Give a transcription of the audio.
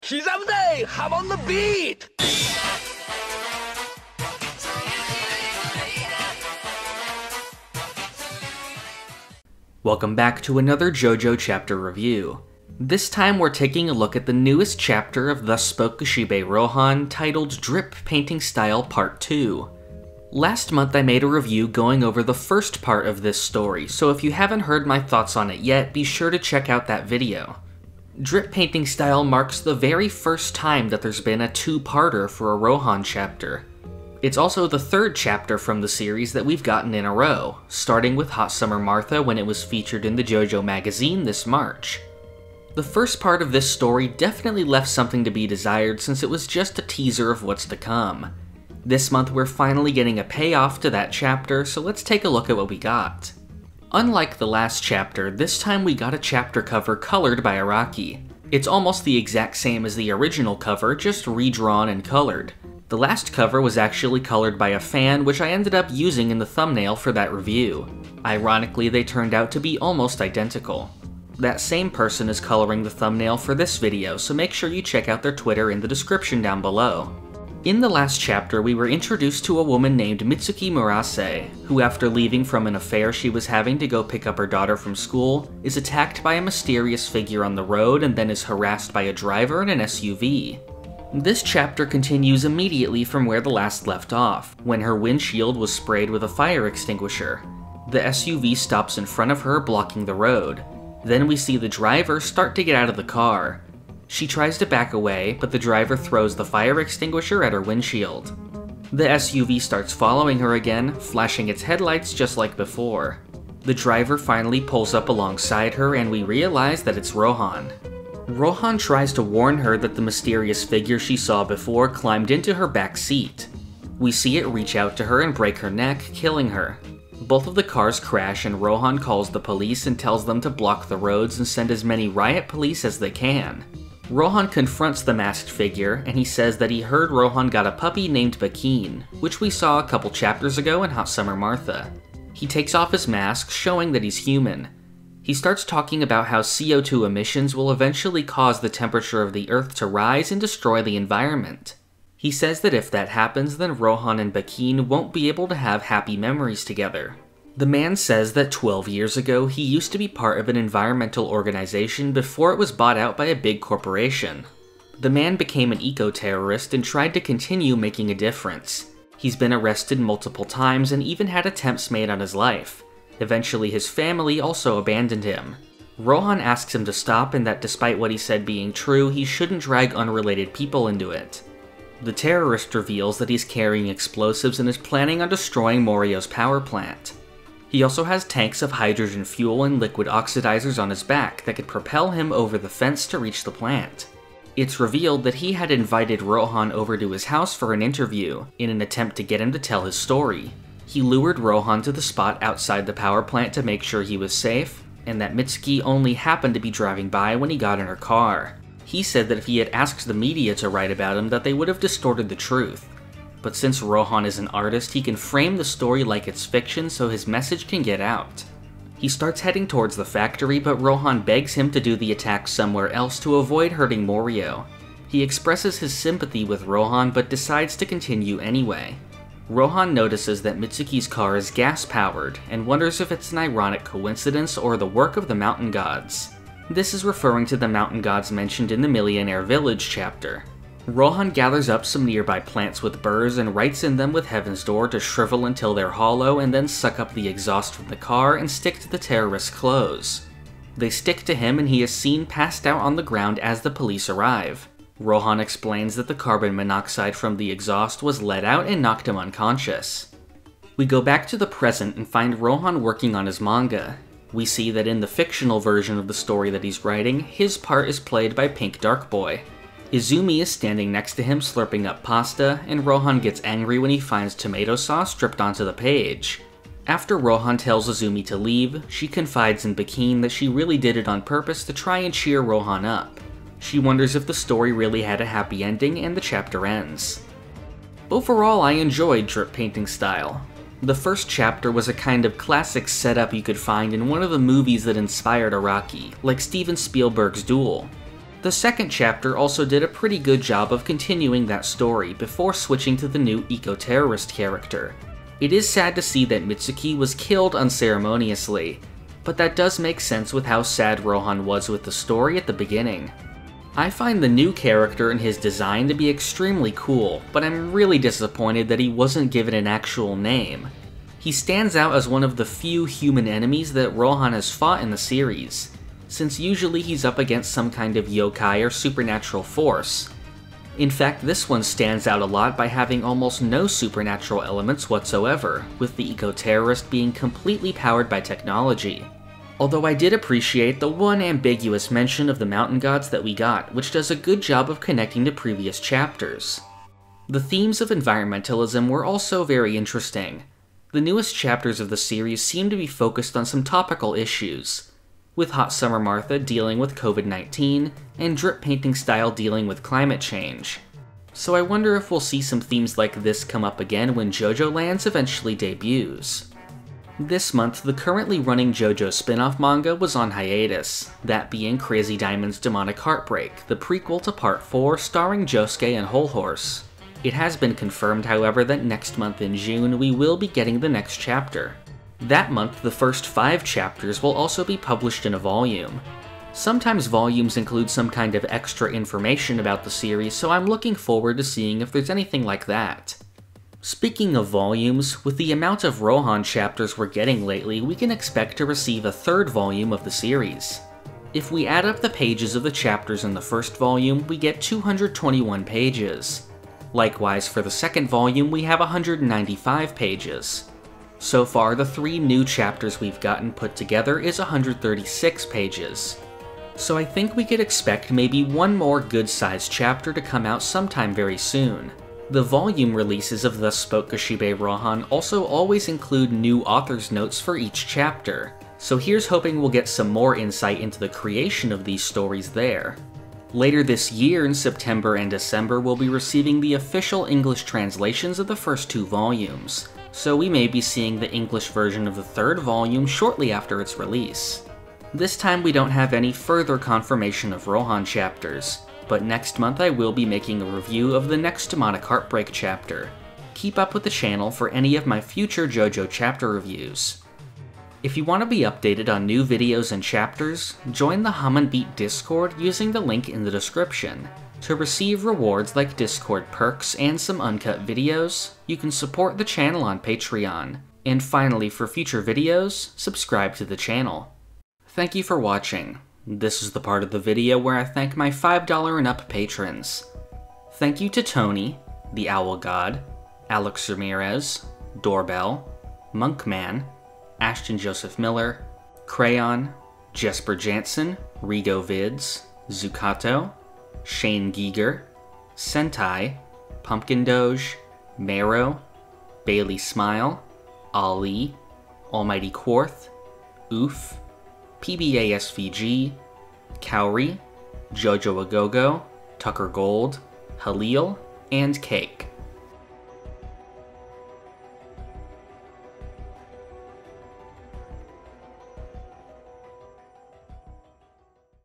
刻むぜ! I'm on the beat! Welcome back to another JoJo chapter review. This time we're taking a look at the newest chapter of Thus Spoke Kishibe Rohan, titled Drip Painting Style Part 2. Last month I made a review going over the first part of this story, so if you haven't heard my thoughts on it yet, be sure to check out that video. Drip Painting Style marks the very first time that there's been a two-parter for a Rohan chapter. It's also the third chapter from the series that we've gotten in a row, starting with Hot Summer Martha when it was featured in the JoJo magazine this March. The first part of this story definitely left something to be desired since it was just a teaser of what's to come. This month we're finally getting a payoff to that chapter, so let's take a look at what we got. Unlike the last chapter, this time we got a chapter cover colored by Araki. It's almost the exact same as the original cover, just redrawn and colored. The last cover was actually colored by a fan, which I ended up using in the thumbnail for that review. Ironically, they turned out to be almost identical. That same person is coloring the thumbnail for this video, so make sure you check out their Twitter in the description down below. In the last chapter, we were introduced to a woman named Mitsuki Murase, who after leaving from an affair she was having to go pick up her daughter from school, is attacked by a mysterious figure on the road and then is harassed by a driver in an SUV. This chapter continues immediately from where the last left off, when her windshield was sprayed with a fire extinguisher. The SUV stops in front of her, blocking the road. Then we see the driver start to get out of the car. She tries to back away, but the driver throws the fire extinguisher at her windshield. The SUV starts following her again, flashing its headlights just like before. The driver finally pulls up alongside her and we realize that it's Rohan. Rohan tries to warn her that the mysterious figure she saw before climbed into her back seat. We see it reach out to her and break her neck, killing her. Both of the cars crash and Rohan calls the police and tells them to block the roads and send as many riot police as they can. Rohan confronts the masked figure and he says that he heard Rohan got a puppy named Bakeen, which we saw a couple chapters ago in Hot Summer Martha. He takes off his mask, showing that he's human. He starts talking about how CO2 emissions will eventually cause the temperature of the Earth to rise and destroy the environment. He says that if that happens, then Rohan and Bakeen won't be able to have happy memories together. The man says that 12 years ago he used to be part of an environmental organization before it was bought out by a big corporation. The man became an eco-terrorist and tried to continue making a difference. He's been arrested multiple times and even had attempts made on his life. Eventually his family also abandoned him. Rohan asks him to stop and that despite what he said being true, he shouldn't drag unrelated people into it. The terrorist reveals that he's carrying explosives and is planning on destroying Morio's power plant. He also has tanks of hydrogen fuel and liquid oxidizers on his back that could propel him over the fence to reach the plant. It's revealed that he had invited Rohan over to his house for an interview, in an attempt to get him to tell his story. He lured Rohan to the spot outside the power plant to make sure he was safe, and that Mitsuki only happened to be driving by when he got in her car. He said that if he had asked the media to write about him, that they would have distorted the truth. But since Rohan is an artist, he can frame the story like it's fiction so his message can get out. He starts heading towards the factory, but Rohan begs him to do the attack somewhere else to avoid hurting Morio. He expresses his sympathy with Rohan, but decides to continue anyway. Rohan notices that Mitsuki's car is gas-powered, and wonders if it's an ironic coincidence or the work of the mountain gods. This is referring to the mountain gods mentioned in the Millionaire Village chapter. Rohan gathers up some nearby plants with burrs and writes in them with Heaven's Door to shrivel until they're hollow and then suck up the exhaust from the car and stick to the terrorist's clothes. They stick to him and he is seen passed out on the ground as the police arrive. Rohan explains that the carbon monoxide from the exhaust was let out and knocked him unconscious. We go back to the present and find Rohan working on his manga. We see that in the fictional version of the story that he's writing, his part is played by Pink Dark Boy. Izumi is standing next to him slurping up pasta, and Rohan gets angry when he finds tomato sauce dripped onto the page. After Rohan tells Izumi to leave, she confides in Bakeen that she really did it on purpose to try and cheer Rohan up. She wonders if the story really had a happy ending, and the chapter ends. Overall, I enjoyed Drip Painting Style. The first chapter was a kind of classic setup you could find in one of the movies that inspired Araki, like Steven Spielberg's Duel. The second chapter also did a pretty good job of continuing that story before switching to the new eco-terrorist character. It is sad to see that Mitsuki was killed unceremoniously, but that does make sense with how sad Rohan was with the story at the beginning. I find the new character and his design to be extremely cool, but I'm really disappointed that he wasn't given an actual name. He stands out as one of the few human enemies that Rohan has fought in the series, since usually he's up against some kind of yokai or supernatural force. In fact, this one stands out a lot by having almost no supernatural elements whatsoever, with the eco-terrorist being completely powered by technology. Although I did appreciate the one ambiguous mention of the mountain gods that we got, which does a good job of connecting to previous chapters. The themes of environmentalism were also very interesting. The newest chapters of the series seem to be focused on some topical issues, with Hot Summer Martha dealing with COVID-19, and Drip Painting Style dealing with climate change. So I wonder if we'll see some themes like this come up again when JoJo Lands eventually debuts. This month, the currently running JoJo spin-off manga was on hiatus, that being Crazy Diamond's Demonic Heartbreak, the prequel to Part 4 starring Josuke and Whole Horse. It has been confirmed, however, that next month in June we will be getting the next chapter. That month, the first 5 chapters will also be published in a volume. Sometimes volumes include some kind of extra information about the series, so I'm looking forward to seeing if there's anything like that. Speaking of volumes, with the amount of Rohan chapters we're getting lately, we can expect to receive a 3rd volume of the series. If we add up the pages of the chapters in the first volume, we get 221 pages. Likewise, for the second volume, we have 195 pages. So far, the 3 new chapters we've gotten put together is 136 pages. So I think we could expect maybe one more good-sized chapter to come out sometime very soon. The volume releases of Thus Spoke Kishibe Rohan also always include new author's notes for each chapter, so here's hoping we'll get some more insight into the creation of these stories there. Later this year, in September and December, we'll be receiving the official English translations of the first 2 volumes, so we may be seeing the English version of the 3rd volume shortly after its release. This time we don't have any further confirmation of Rohan chapters, but next month I will be making a review of the next Demonic Heartbreak chapter. Keep up with the channel for any of my future JoJo chapter reviews. If you want to be updated on new videos and chapters, join the Hum and Beat Discord using the link in the description. To receive rewards like Discord perks and some uncut videos, you can support the channel on Patreon. And finally, for future videos, subscribe to the channel. Thank you for watching. This is the part of the video where I thank my $5 and up patrons. Thank you to Tony, the Owl God, Alex Ramirez, Doorbell, Monkman, Ashton Joseph Miller, Crayon, Jesper Jansen, Rigo Vids, Zukato, Shane Giger, Sentai, Pumpkin Doge, Mero, Bailey Smile, Ali, Almighty Quarth, Oof, PBASVG, Cowrie, Jojo Agogo, Tucker Gold, Halil, and Cake.